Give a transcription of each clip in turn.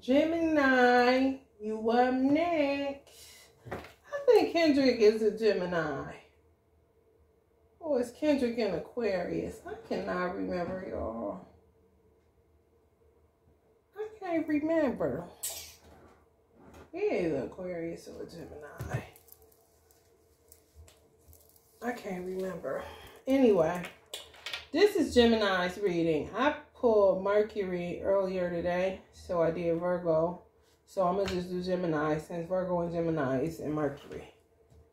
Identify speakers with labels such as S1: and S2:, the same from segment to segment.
S1: Gemini, you up next. I think Kendrick is a Gemini. Oh, it's Kendrick in Aquarius. I cannot remember, y'all. I can't remember. He is an Aquarius or a Gemini. I can't remember. Anyway, this is Gemini's reading. I pulled Mercury earlier today, so I did Virgo. So I'm going to just do Gemini since Virgo and Gemini is in Mercury.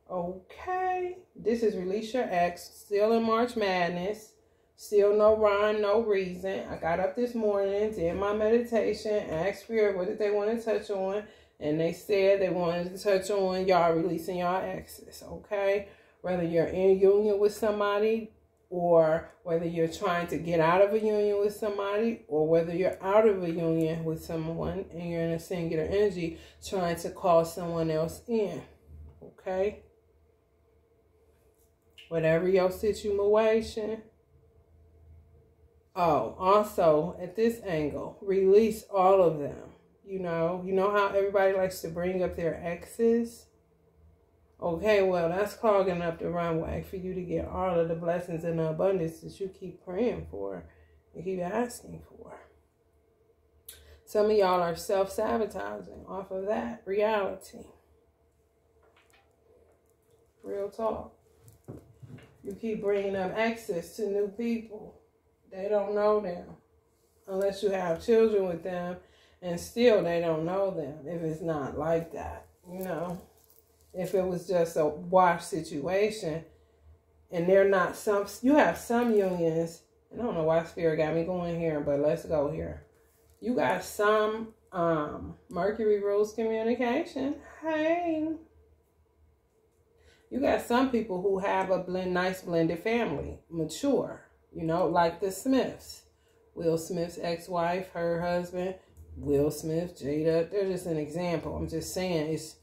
S1: Okay. This is Release Your Ex. Still in March Madness. Still no rhyme, no reason. I got up this morning, did my meditation, asked Spirit what did they want to touch on. And they said they wanted to touch on y'all releasing y'all exes. Okay. Whether you're in union with somebody, or whether you're trying to get out of a union with somebody, or whether you're out of a union with someone and you're in a singular energy trying to call someone else in. Okay? Whatever your situation. Oh, also at this angle, release all of them. You know how everybody likes to bring up their exes? Okay, well, that's clogging up the runway for you to get all of the blessings and the abundance that you keep praying for and keep asking for. Some of y'all are self-sabotaging off of that reality. Real talk. You keep bringing up access to new people. They don't know them. Unless you have children with them, and still they don't know them if it's not like that, you know. If it was just a wash situation and they're not you have some unions, and I don't know why Spirit got me going here, but let's go here. You got some Mercury rules communication. Hey. You got some people who have a nice blended family, mature, like the Smiths. Will Smith's ex-wife, her husband, Will Smith, Jada, they're just an example. I'm just saying it's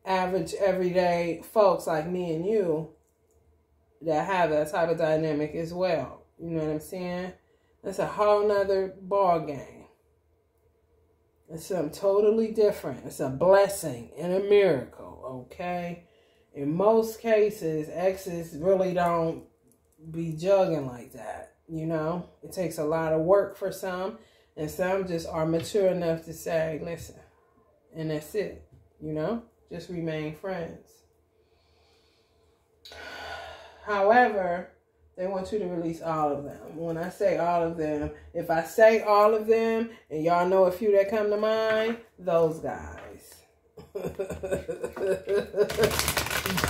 S1: average, everyday folks like me and you that have that type of dynamic as well. You know what I'm saying? That's a whole nother ball game. It's something totally different. It's a blessing and a miracle, okay? In most cases, exes really don't be jugging like that, It takes a lot of work for some, and some just are mature enough to say, listen, and that's it, Just remain friends. However, they want you to release all of them. When I say all of them, if I say all of them, and y'all know a few that come to mind, those guys.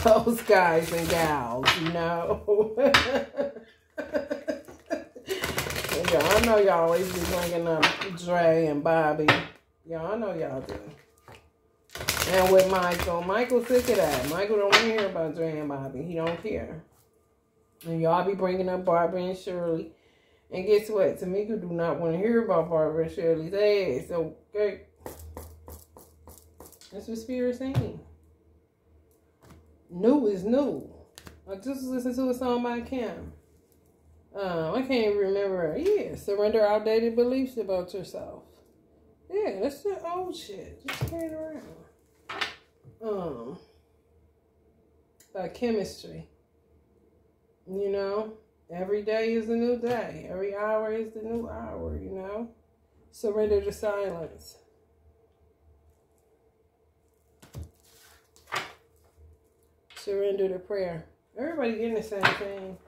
S1: Those guys and gals, I know y'all always be bringing up Dre and Bobby. I know y'all do. And with Michael sick of that. Michael don't want to hear about Dre and Bobby. He don't care. And y'all be bringing up Barbara and Shirley. And guess what? Tamika do not want to hear about Barbara and Shirley's ass. So, okay. That's what Spirit's saying. New is new. I just listened to a song by Kim. I can't even remember. Yeah, surrender outdated beliefs about yourself. Yeah, that's the old shit. Just carry it around. About chemistry. Every day is a new day. Every hour is the new hour, Surrender to silence. Surrender to prayer. Everybody getting the same thing.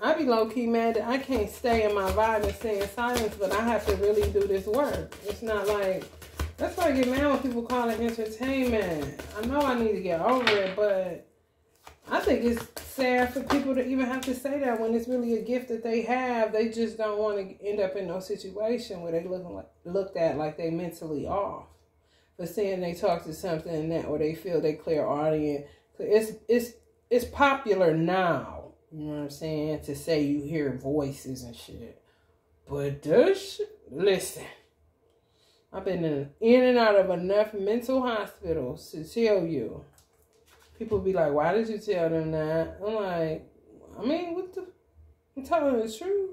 S1: I be low-key mad that I can't stay in my vibe and stay in silence, but I have to really do this work. It's not like... That's why I get mad when people call it entertainment. I know I need to get over it, but I think it's sad for people to even have to say that when it's really a gift that they have. They just don't want to end up in no situation where they looked at like they mentally off. For saying they talk to something that, or they feel they clear audience. It's popular now. You know what I'm saying? To say you hear voices and shit. But this, listen. I've been in and out of enough mental hospitals to tell you. People be like, why did you tell them that? I'm like, I'm telling the truth.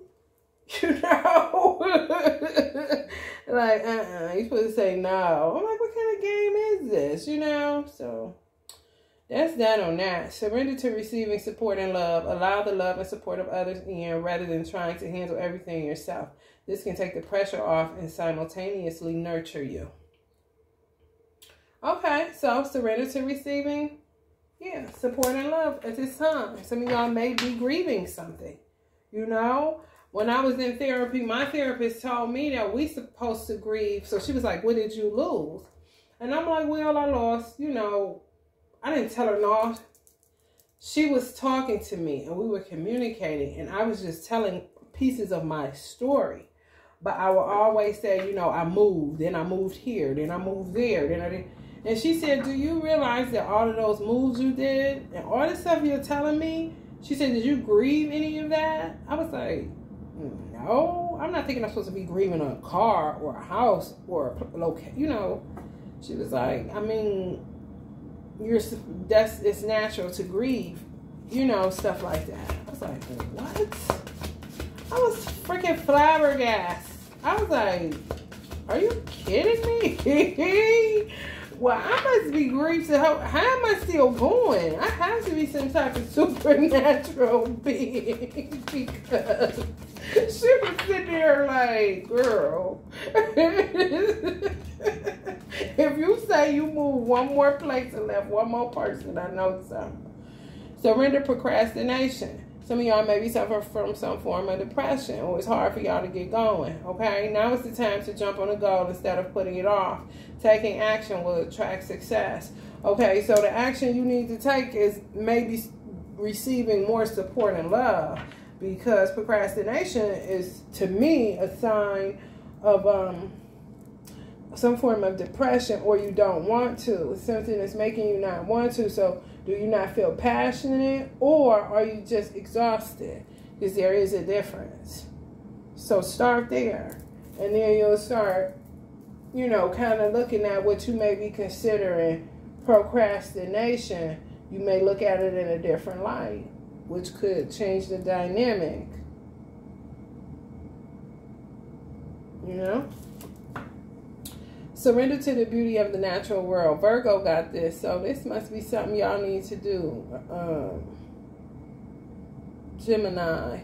S1: Like, you're supposed to say no. I'm like, what kind of game is this? You know? So that's that on that. Surrender to receiving support and love. Allow the love and support of others in rather than trying to handle everything yourself. This can take the pressure off and simultaneously nurture you. Okay, so surrender to receiving, support and love at this time. Some of y'all may be grieving something. You know, when I was in therapy, my therapist told me that we supposed to grieve. So she was like, what did you lose? And I'm like, well, I lost, you know, I didn't tell her no. She was talking to me and we were communicating and I was just telling pieces of my story. But I will always say, you know, I moved, then I moved here, then I moved there, then I did. And she said, do you realize that all of those moves you did and all the stuff you're telling me? She said, did you grieve any of that? I was like, no, I'm not thinking I'm supposed to be grieving a car or a house or a location, you know. She was like, I mean, it's natural to grieve, you know, stuff like that. I was like, what? I was freaking flabbergasted. I was like, are you kidding me? Well, I must be grieved to help. How am I still going? I have to be some type of supernatural being because she was sitting there like, girl, if you say you move one more place and left one more person, I know something. Surrender procrastination. Some of y'all may be suffering from some form of depression or it's hard for y'all to get going, okay? Now is the time to jump on a goal instead of putting it off. Taking action will attract success. Okay, so the action you need to take is maybe receiving more support and love because procrastination is, to me, a sign of some form of depression or you don't want to. It's something that's making you not want to, so do you not feel passionate or are you just exhausted? Because there is a difference. So start there. And then you'll start, you know, kind of looking at what you may be considering procrastination. You may look at it in a different light, which could change the dynamic. You know? Surrender to the beauty of the natural world. Virgo got this, so this must be something y'all need to do. Gemini,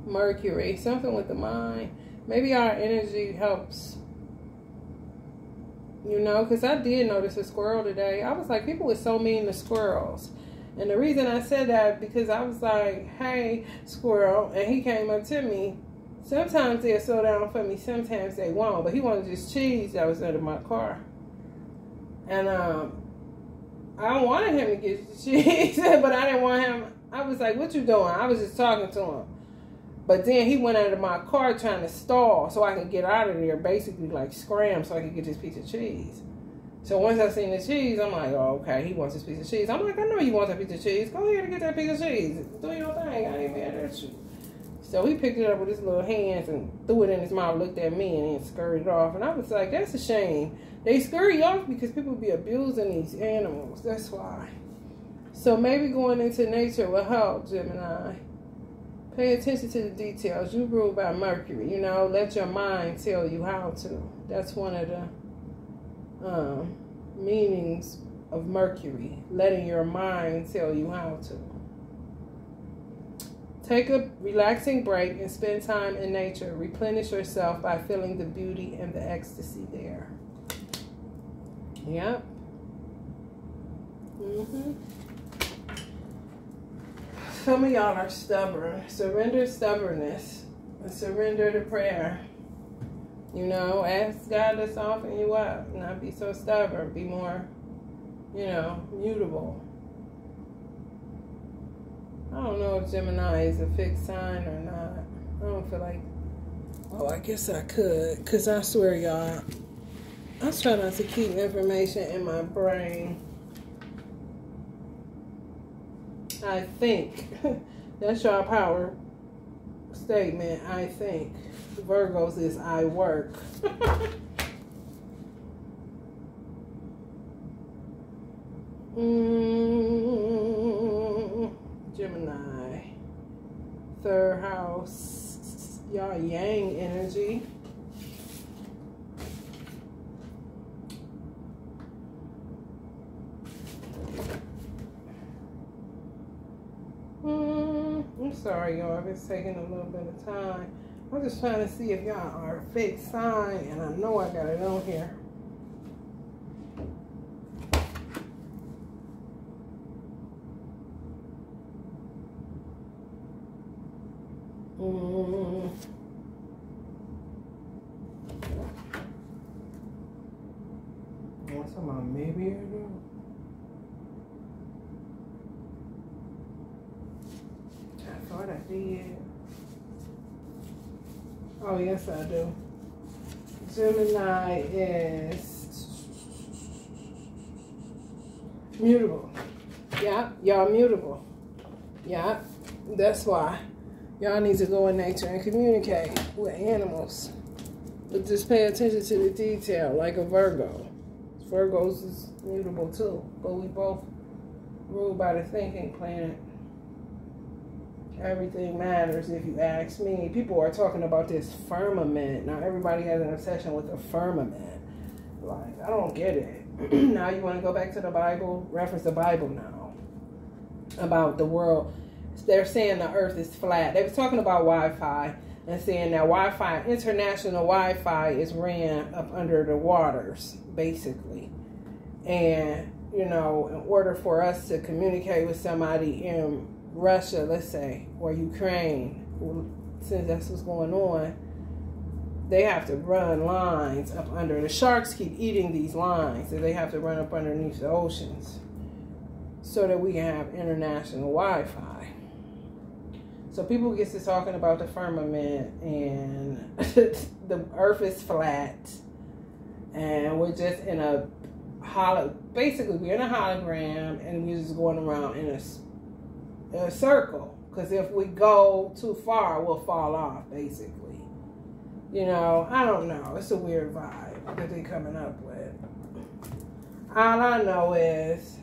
S1: Mercury, something with the mind. Maybe our energy helps. You know, because I did notice a squirrel today. I was like, people were so mean to squirrels. And the reason I said that, because I was like, hey, squirrel. And he came up to me. Sometimes they'll slow down for me, sometimes they won't. But he wanted this cheese that was under my car. And I wanted him to get the cheese, but I didn't want him. I was like, what you doing? I was just talking to him. But then he went under my car trying to stall so I could get out of there, basically like scram so I could get this piece of cheese. So once I seen the cheese, I'm like, oh, okay, he wants this piece of cheese. I'm like, I know you want that piece of cheese. Go ahead and get that piece of cheese. Do your thing. I ain't mad at you. So he picked it up with his little hands and threw it in his mouth, looked at me, and then scurried off. And I was like, that's a shame. They scurry off because people be abusing these animals. That's why. So maybe going into nature will help, Gemini. Pay attention to the details. You ruled by Mercury. You know, let your mind tell you how to. That's one of the meanings of Mercury. Letting your mind tell you how to. Take a relaxing break and spend time in nature. Replenish yourself by feeling the beauty and the ecstasy there. Yep. Some of y'all are stubborn. Surrender stubbornness and surrender to prayer. You know, ask God to soften you up. Not be so stubborn. Be more, you know, mutable. I don't know if Gemini is a fixed sign or not. I don't feel like, oh, I guess I could. Because I swear, y'all, I try not to keep information in my brain. I think. That's your power statement. I think. Virgos is I work. Gemini. Third house. Y'all yang energy. sorry, y'all. It's taking a little bit of time. I'm just trying to see if y'all are a fake sign, and I know I got it on here. What's about maybe I do? I thought I did. Oh, yes, I do. Gemini is mutable. Yeah, y'all mutable. Yeah, that's why. Y'all need to go in nature and communicate with animals. But just pay attention to the detail, like a Virgo. Virgos is mutable too, but we both ruled by the thinking planet. Everything matters if you ask me. People are talking about this firmament. Now everybody has an obsession with the firmament. Like, I don't get it. Now you want to go back to the Bible? Reference the Bible now. About the world. They're saying the earth is flat. They were talking about Wi-Fi and saying that Wi-Fi, international Wi-Fi is ran up under the waters, basically. And, you know, in order for us to communicate with somebody in Russia, let's say, or Ukraine, since that's what's going on, they have to run lines up under. The sharks keep eating these lines, so they have to run up underneath the oceans so that we can have international Wi-Fi. So people get to talking about the firmament and the earth is flat and we're just in a basically we're in a hologram and we're just going around in a circle. Because if we go too far, we'll fall off, basically. You know, I don't know. It's a weird vibe that they're coming up with. All I know is,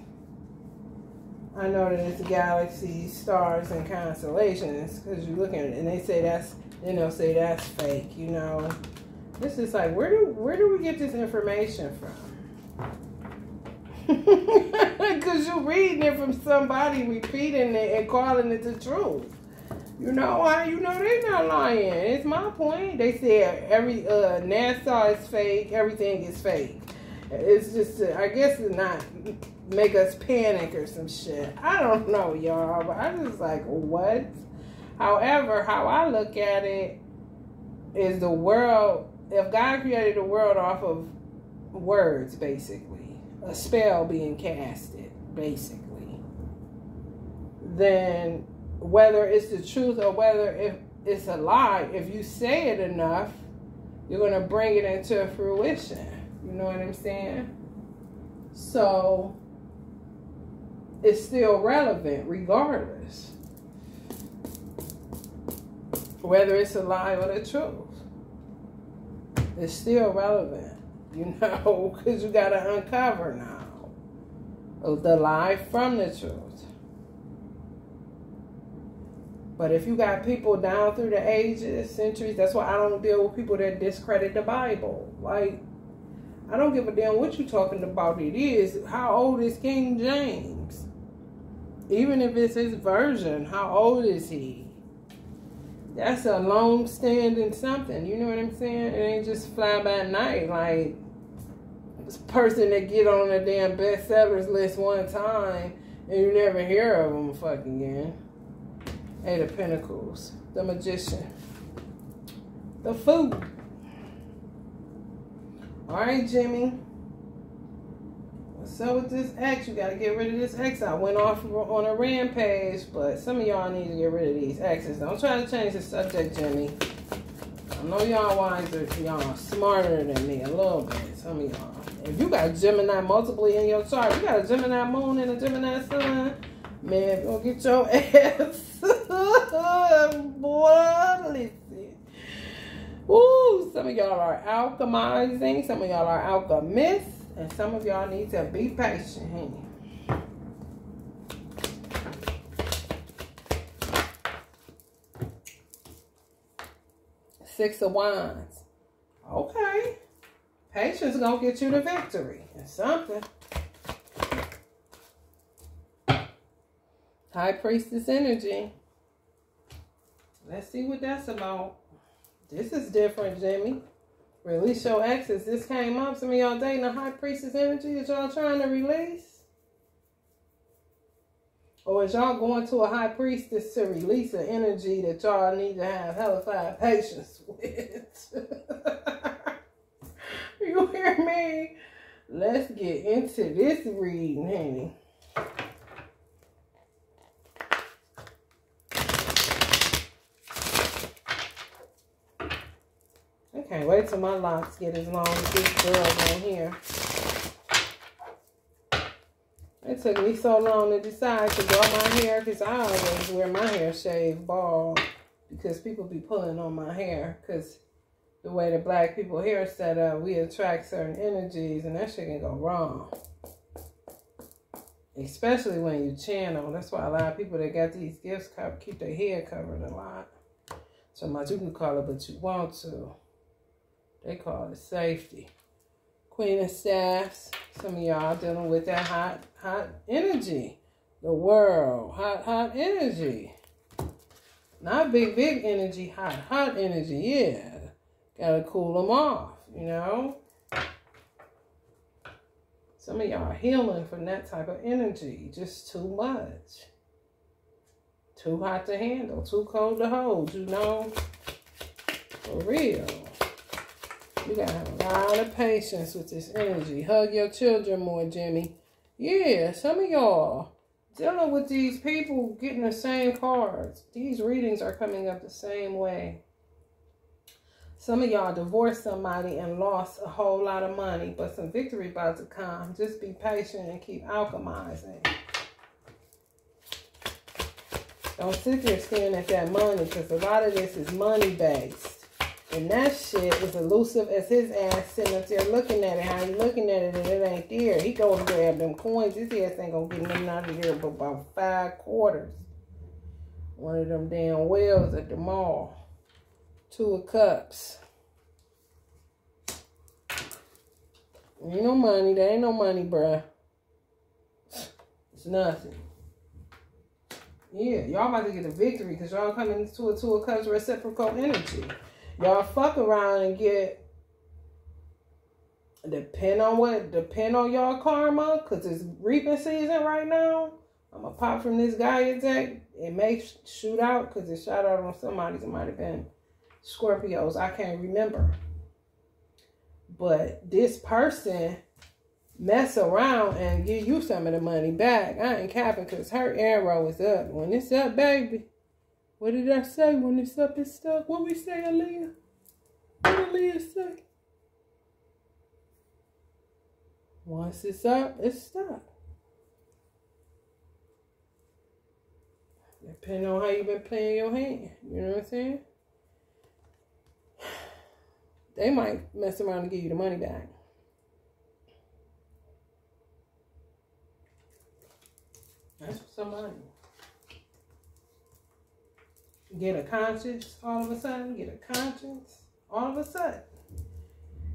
S1: I know that it's galaxies, stars, and constellations, because you look at it and they say that's, then they'll say that's fake, you know. This is like, where do we get this information from? Because you're reading it from somebody, repeating it and calling it the truth. You know how you know they're not lying? It's my point. They said every NASA is fake, everything is fake. It's just, I guess, to not make us panic or some shit. I don't know, y'all, but I'm just like, what? However, how I look at it is the world, if God created the world off of words, basically, a spell being casted, basically, then whether it's the truth or whether it's a lie, if you say it enough, you're going to bring it into fruition. You know what I'm saying? So it's still relevant regardless. Whether it's a lie or the truth. It's still relevant. You know, because you got to uncover now the lie from the truth. But if you got people down through the ages, centuries, that's why I don't deal with people that discredit the Bible. Like, I don't give a damn what you're talking about it is. How old is King James? Even if it's his version, how old is he? That's a long-standing something. You know what I'm saying? It ain't just fly by night. Like, this person that get on a damn bestsellers list one time and you never hear of them fucking again. Eight of Pentacles. The Magician. The Fool. Alright, Jimmy. What's up with this ex? You gotta get rid of this ex. I went off on a rampage, but some of y'all need to get rid of these exes. Don't try to change the subject, Jimmy. I know y'all wiser, y'all smarter than me a little bit. Some of y'all. If you got Gemini multiply in your chart, you got a Gemini moon and a Gemini sun, man, go get your ass. Boy, listen. Ooh, some of y'all are alchemizing. Some of y'all are alchemists. And some of y'all need to be patient, honey. Six of Wands. Okay. Patience gonna get you the victory. And something. High Priestess energy. Let's see what that's about. This is different, Jimmy. Release your exes. This came up. Some of y'all dating a high priestess energy that y'all trying to release. Or is y'all going to a high priestess to release an energy that y'all need to have hellified patience with? You hear me? Let's get into this reading, honey. I can't wait till my locks get as long as this girl on here. It took me so long to decide to grow my hair because I always wear my hair shaved bald because people be pulling on my hair because the way the black people hair is set up, we attract certain energies and that shit can go wrong. Especially when you channel. That's why a lot of people that got these gifts keep their hair covered a lot. So much you can call it what you want to. They call it safety. Queen of Staffs. Some of y'all dealing with that hot energy. The world. Hot energy. Not big energy. Hot energy. Yeah. Gotta cool them off, you know. Some of y'all are healing from that type of energy. Just too much. Too hot to handle. Too cold to hold, you know. For real. You gotta have a lot of patience with this energy. Hug your children more, Jimmy. Yeah, some of y'all dealing with these people getting the same cards. These readings are coming up the same way. Some of y'all divorced somebody and lost a whole lot of money, but some victory about to come. Just be patient and keep alchemizing. Don't sit there staring at that money because a lot of this is money-based. And that shit is elusive as his ass sitting up there looking at it. How you looking at it and it ain't there. He go to grab them coins. His ass ain't gonna get nothing out of here but about 5 quarters. One of them damn wells at the mall. 2 of Cups. Ain't no money. There ain't no money, bruh. It's nothing. Yeah, y'all about to get a victory because y'all coming into a 2 of Cups reciprocal energy. Y'all fuck around and get, depend on y'all karma, because it's reaping season right now. I'm going to pop from this Gaia deck. It may shoot out because it shot out on somebody's. It might have been Scorpios. I can't remember. But this person mess around and give you some of the money back. I ain't capping because her arrow is up. When it's up, baby. What did I say? When it's up, it's stuck. What we say, Aaliyah? What did Aaliyah say? Once it's up, it's stuck. Depending on how you've been playing your hand. You know what I'm saying? They might mess around and give you the money back. That's for somebody. Get a conscience all of a sudden. Get a conscience all of a sudden.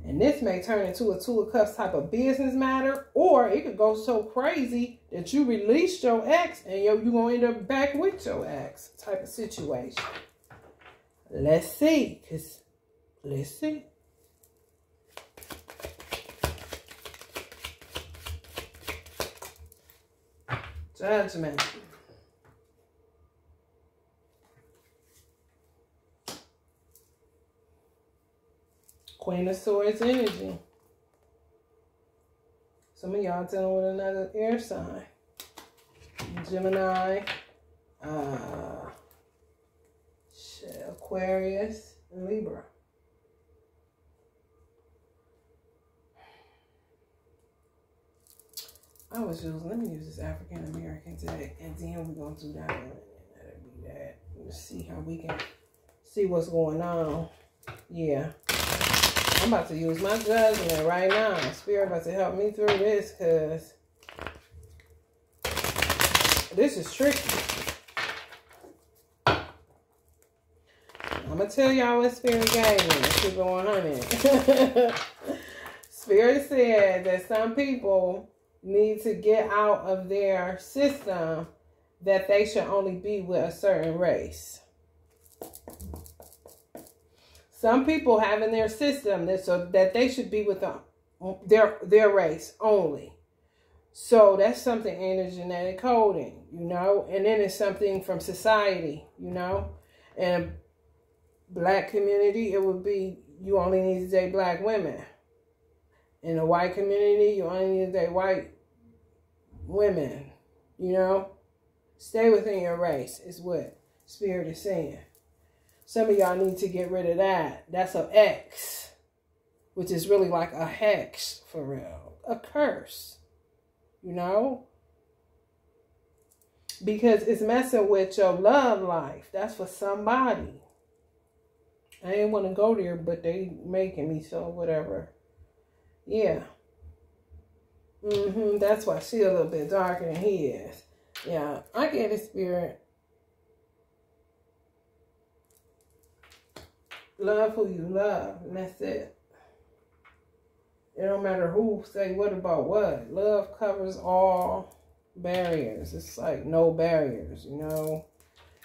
S1: And this may turn into a 2 of Cups type of business matter. Or it could go so crazy that you release your ex and you're going to end up back with your ex type of situation. Let's see. Let's see. Judgment. Queen of Swords energy. Some of y'all dealing with another air sign. Gemini, Aquarius, and Libra. Let me use this African American today, and then we're going to do that one, and that'll be that. Let's see how we can see what's going on. Yeah. I'm about to use my judgment right now. Spirit about to help me through this because this is tricky. I'm going to tell y'all what Spirit gave me. Let's keep it 100. Spirit said that some people need to get out of their system that they should only be with a certain race. Some people have in their system that they should be with their race only. So that's something in the genetic coding, you know. And then it's something from society, you know. And black community, it would be you only need to date black women. In the white community, you only need to date white women, you know. Stay within your race is what Spirit is saying. Some of y'all need to get rid of that. That's an X, which is really like a hex for real. A curse, you know. Because it's messing with your love life. That's for somebody. I didn't want to go there, but they making me, so whatever. Yeah. That's why she's a little bit darker than he is. Yeah, I get it, Spirit. Love who you love, and that's it. It don't matter who say what about what. Love covers all barriers. It's like no barriers, you know.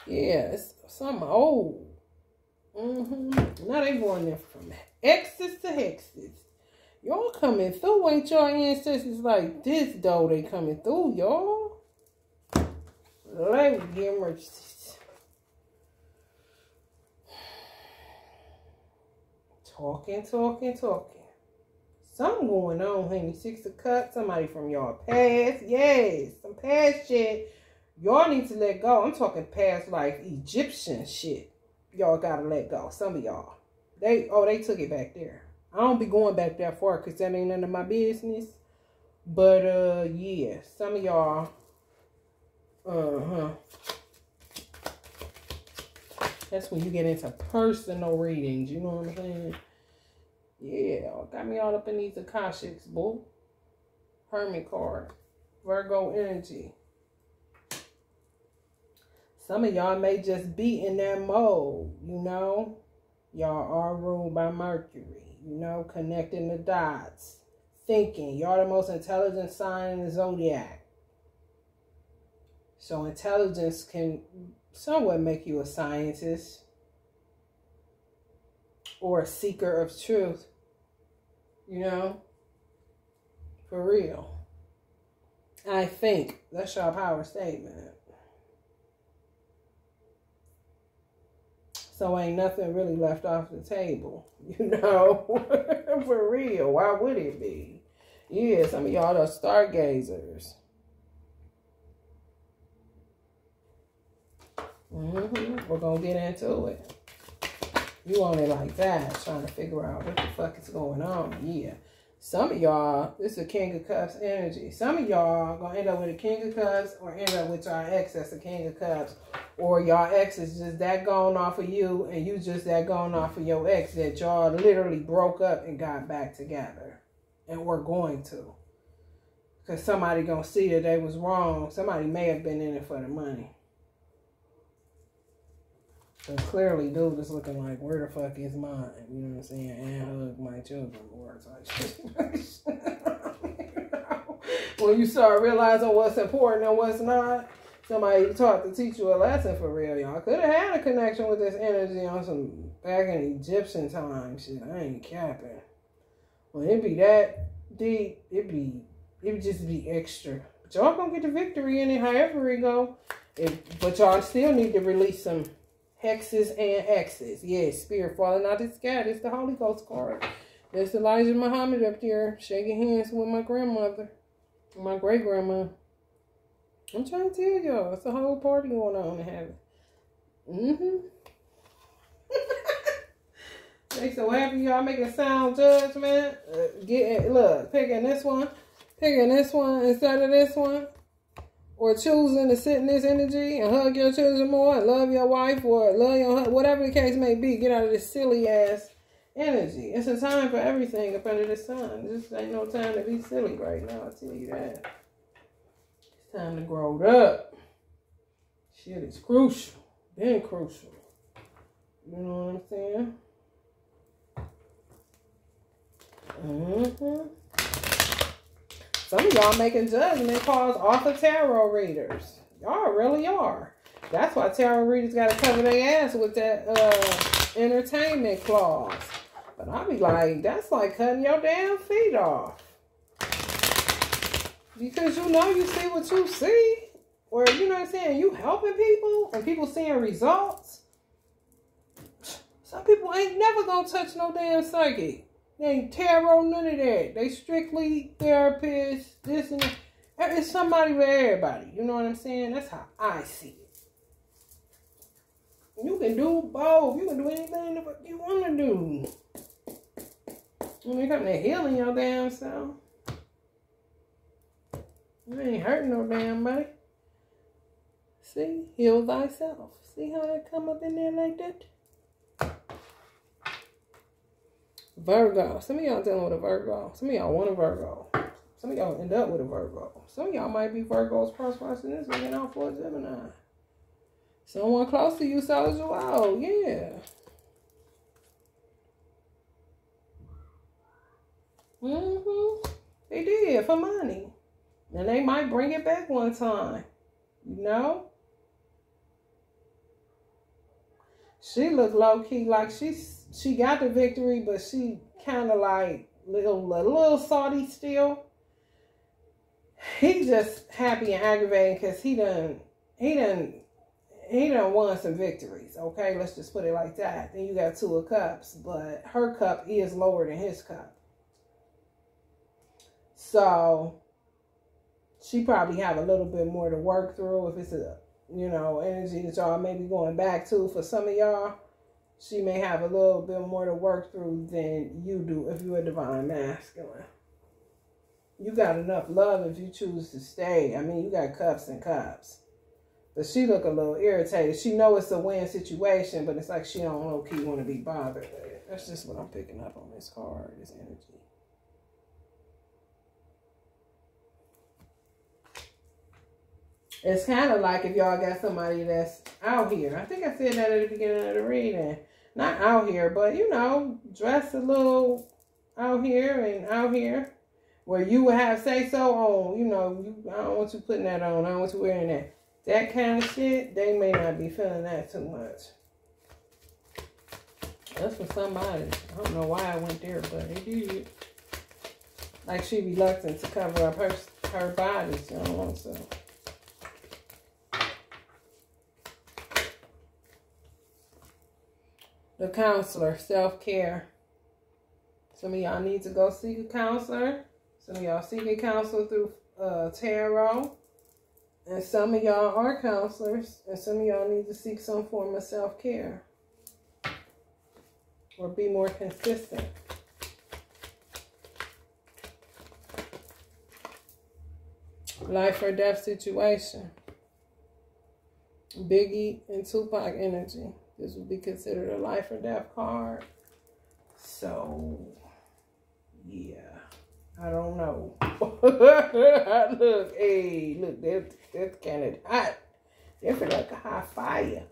S1: Yeah, it's something old. Now they going there from X's to hexes. Y'all coming through. Ain't your ancestors like this, though? They coming through, y'all. Let me get mercy. Talking. Something going on, honey. 6 of Cups. Somebody from y'all past. Yes, some past shit. Y'all need to let go. I'm talking past life Egyptian shit. Y'all gotta let go. Some of y'all. They took it back there. I don't be going back that far because that ain't none of my business. But, yeah. Some of y'all, that's when you get into personal readings. You know what I'm saying? Yeah. Got me all up in these Akashics, boo. Hermit card. Virgo energy. Some of y'all may just be in that mode, you know. Y'all are ruled by Mercury, you know, connecting the dots, thinking. Y'all the most intelligent sign in the zodiac. So intelligence can somewhat make you a scientist or a seeker of truth, you know, for real. I think that's your power statement. So ain't nothing really left off the table, you know, for real. Why would it be? Yeah, some of y'all are stargazers. We're going to get into it. You want it like that, trying to figure out what the fuck is going on. Yeah. Some of y'all, this is a King of Cups energy. Some of y'all going to end up with a King of Cups or end up with y'all ex that's a King of Cups. Or y'all ex is just that gone off of you and you just that gone off of your ex that y'all literally broke up and got back together. And we're going to. Because somebody going to see that they was wrong. Somebody may have been in it for the money. So clearly, dude is looking like, where the fuck is mine? You know what I'm saying? And hug my children more type shit. When you start realizing what's important and what's not, somebody taught to teach you a lesson for real, y'all. Could have had a connection with this energy on some back in Egyptian time shit. I ain't capping. When it be that deep, it would just be extra. But y'all gonna get the victory in it however it go. But y'all still need to release some hexes and X's. Yes, spirit falling out the sky. It's the Holy Ghost card. There's Elijah Muhammad up there shaking hands with my grandmother. My great grandma. I'm trying to tell y'all, it's a whole party going on in heaven. They so happy y'all making sound judgment. Picking this one instead of this one. Or choosing to sit in this energy and hug your children more and love your wife or love your husband, whatever the case may be. Get out of this silly ass energy. It's a time for everything up under the sun. Just ain't no time to be silly right now, I'll tell you that. It's time to grow up. Shit is crucial. Been crucial. You know what I'm saying? Some of y'all making judgment calls off of tarot readers. Y'all really are. That's why tarot readers got to cover their ass with that entertainment clause. But I be like, that's like cutting your damn feet off. Because you know you see what you see. Or, you know what I'm saying, you helping people and people seeing results. Some people ain't never gonna touch no damn psychic. They ain't tarot, none of that. They strictly therapists, this and that. It's somebody with everybody. You know what I'm saying? That's how I see it. You can do both. You can do anything that you want to do. When it comes to healing your damn self, you ain't hurting no damn body. See? Heal thyself. See how that come up in there like that? Virgo. Some of y'all dealing with a Virgo. Some of y'all want a Virgo. Some of y'all end up with a Virgo. Some of y'all might be Virgos cross-watching this looking out for a Gemini. Someone close to you sold you out. Yeah. They did for money. And they might bring it back one time. You know? She looked low-key like she got the victory, but she kind of like a little salty still. He just happy and aggravating because he done won some victories. Okay, let's just put it like that. Then you got 2 of Cups, but her cup is lower than his cup. So she probably have a little bit more to work through if it's a, you know, energy that y'all may be going back to. For some of y'all, she may have a little bit more to work through than you do if you're a divine masculine. You got enough love if you choose to stay. I mean, you got cups and cups. But she look a little irritated. She know it's a win situation, but it's like she don't low-key want to be bothered with it. That's just what I'm picking up on this card, this energy. It's kind of like if y'all got somebody that's out here. I think I said that at the beginning of the reading. Not out here, but, you know, dress a little out here and out here. Where you would have say-so on, you know, I don't want you putting that on. I don't want you wearing that. That kind of shit, they may not be feeling that too much. That's for somebody. I don't know why I went there, but they did. Like she reluctant to cover up her body. She don't want to. The counselor, self-care. Some of y'all need to go seek a counselor. Some of y'all seek a counselor through tarot. And some of y'all are counselors. And some of y'all need to seek some form of self-care. Or be more consistent. Life or death situation. Biggie and Tupac energy. This would be considered a life or death card. So, yeah. I don't know. Look, hey, look, that's kind of hot. They feel like a hot fire.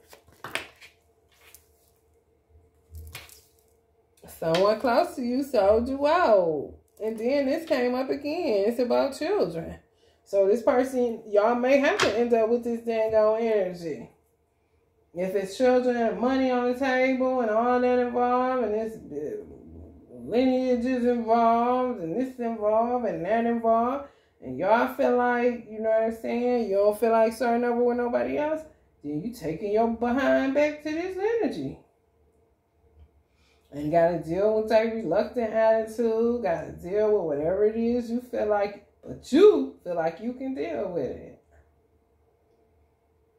S1: Someone close to you sold you out. And then this came up again. It's about children. So this person, y'all may have to end up with this dang on energy. If it's children, money on the table and all that involved, and this lineage is involved, and this involved, and that involved, and y'all feel like, you know what I'm saying, you don't feel like starting over with nobody else, then you taking your behind back to this energy. And you got to deal with that reluctant attitude, got to deal with whatever it is you feel like, but you feel like you can deal with it.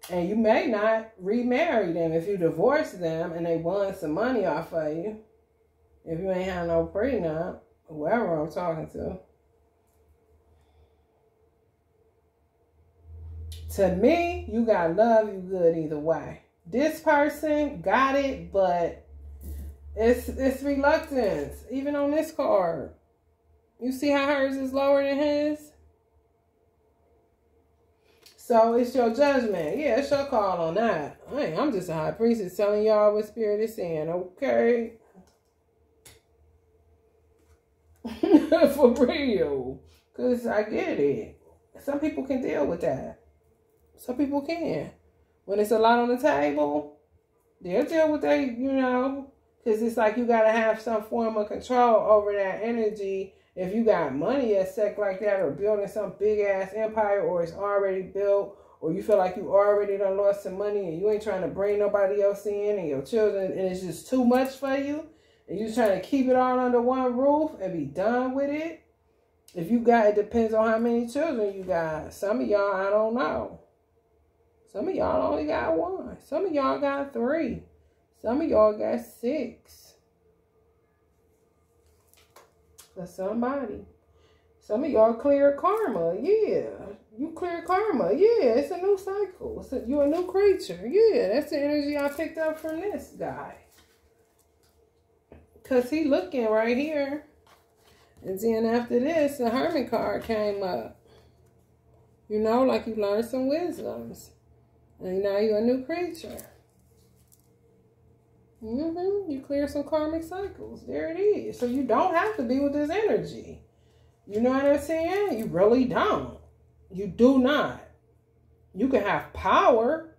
S1: And you may not remarry them if you divorce them and they won some money off of you. If you ain't had no prenup, whoever I'm talking to. To me, you got love, you good either way. This person got it, but it's reluctance. Even on this card. You see how hers is lower than his? So it's your judgment. Yeah, it's your call on that. I'm just a high priestess telling y'all what spirit is saying, okay? For real. Because I get it. Some people can deal with that. Some people can. When it's a lot on the table, they'll deal with that, you know, because it's like you got to have some form of control over that energy. If you got money at stake like that, or building some big-ass empire, or it's already built, or you feel like you already done lost some money and you ain't trying to bring nobody else in and your children, and it's just too much for you, and you're trying to keep it all under one roof and be done with it. If you got, it depends on how many children you got. Some of y'all, I don't know. Some of y'all only got 1. Some of y'all got 3. Some of y'all got 6. For somebody. Some of y'all clear karma. Yeah. You clear karma. Yeah, it's a new cycle. You're a new creature. Yeah, that's the energy I picked up from this guy. Because he looking right here. And then after this, the Hermit card came up. You know, like you learned some wisdoms. And now you're a new creature. You clear some karmic cycles. There it is. So you don't have to be with this energy. You know what I'm saying? You really don't. You do not. You can have power.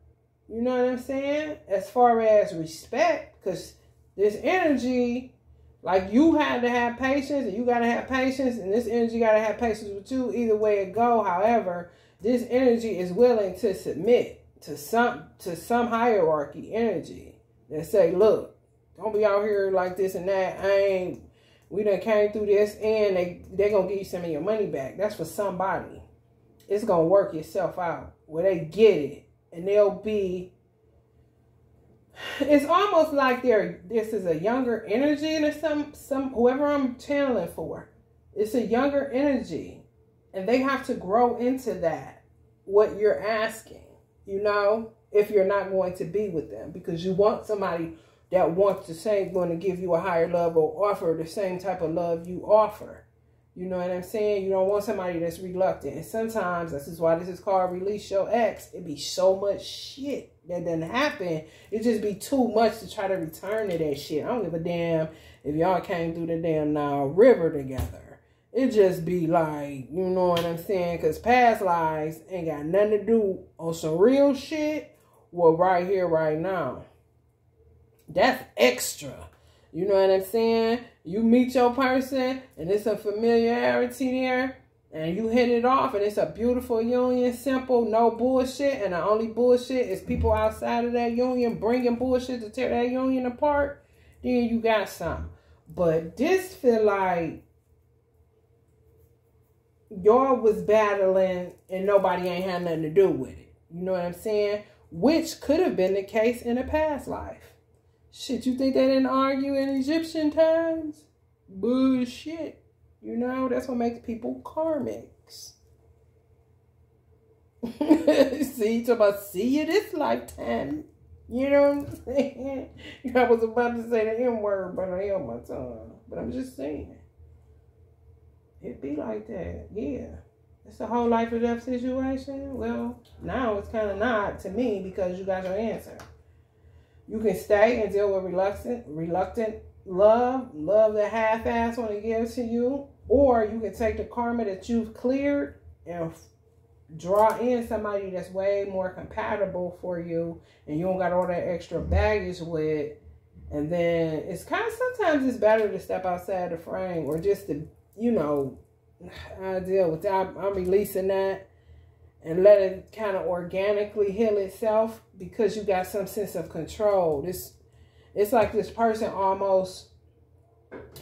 S1: You know what I'm saying? As far as respect. Because this energy, like you had to have patience, and you got to have patience, and this energy got to have patience with you. Either way it go. However, this energy is willing to submit to some hierarchy energy that say, look, don't be out here like this and that. We done came through this, and they're going to give you some of your money back. That's for somebody. It's going to work itself out where they get it, and they'll be, it's almost like this is a younger energy, and it's some whoever I'm channeling for, it's a younger energy, and they have to grow into that, what you're asking. You know, if you're not going to be with them, because you want somebody that wants the same, going to give you a higher love or offer the same type of love you offer. You know what I'm saying? You don't want somebody that's reluctant. And sometimes, this is why this is called Release Your Ex. It be so much shit that doesn't happen. It just be too much to try to return to that shit. I don't give a damn if y'all came through the damn Nile River together. It just be like, you know what I'm saying? Because past lives ain't got nothing to do on some real shit. Well, right here, right now. That's extra. You know what I'm saying? You meet your person and it's a familiarity there. And you hit it off and it's a beautiful union. Simple, no bullshit. And the only bullshit is people outside of that union bringing bullshit to tear that union apart. Then you got something. But this feel like y'all was battling and nobody ain't had nothing to do with it. You know what I'm saying? Which could have been the case in a past life. Shit, you think they didn't argue in Egyptian times? Bullshit. You know, that's what makes people karmics. See, talk about see you this lifetime. You know what I'm saying? I was about to say the M-word, but I held my tongue. But I'm just saying. It be like that, yeah. It's a whole life or death situation. Well, now it's kind of not to me because you got your answer. You can stay and deal with reluctant love that half-ass want to give to you, or you can take the karma that you've cleared and draw in somebody that's way more compatible for you, and you don't got all that extra baggage with. And then it's kind of sometimes it's better to step outside the frame, or just to, you know, I deal with that. I'm releasing that and let it kind of organically heal itself because you got some sense of control. It's like this person almost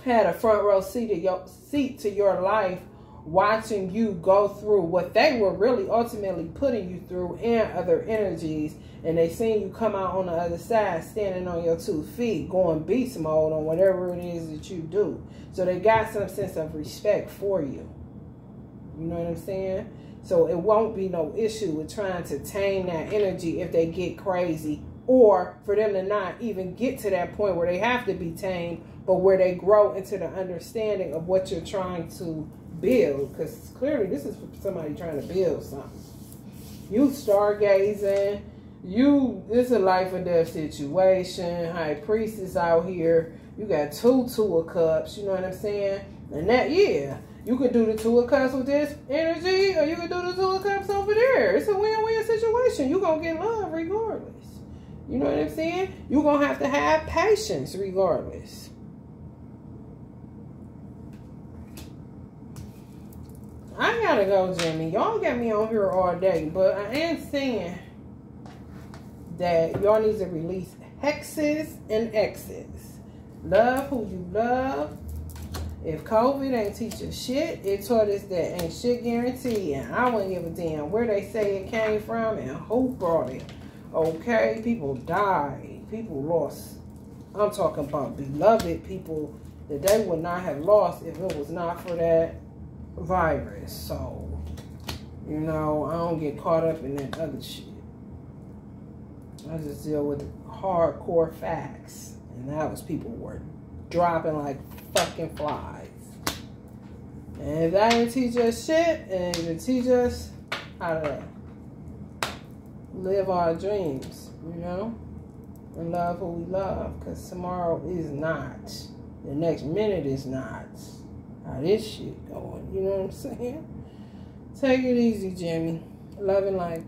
S1: had a front row seat to your life, watching you go through what they were really ultimately putting you through and other energies, and they seen you come out on the other side standing on your 2 feet going beast mode on whatever it is that you do. So they got some sense of respect for you. You know what I'm saying? So it won't be no issue with trying to tame that energy if they get crazy, or for them to not even get to that point where they have to be tamed, but where they grow into the understanding of what you're trying to build. Because clearly this is for somebody trying to build something. You stargazing. It's a life or death situation. High priestess out here. You got 2 of cups. You know what I'm saying? And that, yeah, you could do the Two of Cups with this energy, or you could do the Two of Cups over there. It's a win-win situation. You're going to get love regardless. You know what I'm saying? You're going to have patience regardless. I gotta go, Jimmy. Y'all got me on here all day, but I am saying that y'all need to release hexes and X's. Love who you love. If COVID ain't teaching shit, it taught us that ain't shit guaranteed, and I wouldn't give a damn where they say it came from and who brought it. Okay? People died. People lost. I'm talking about beloved people that they would not have lost if it was not for that virus. So, you know, I don't get caught up in that other shit. I just deal with hardcore facts. And that was people were dropping like fucking flies. And if that didn't teach us shit, and it teach us how to live our dreams, you know? And love who we love. Because tomorrow is not. The next minute is not. How this shit going, you know what I'm saying? Take it easy, Jimmy. Love and light.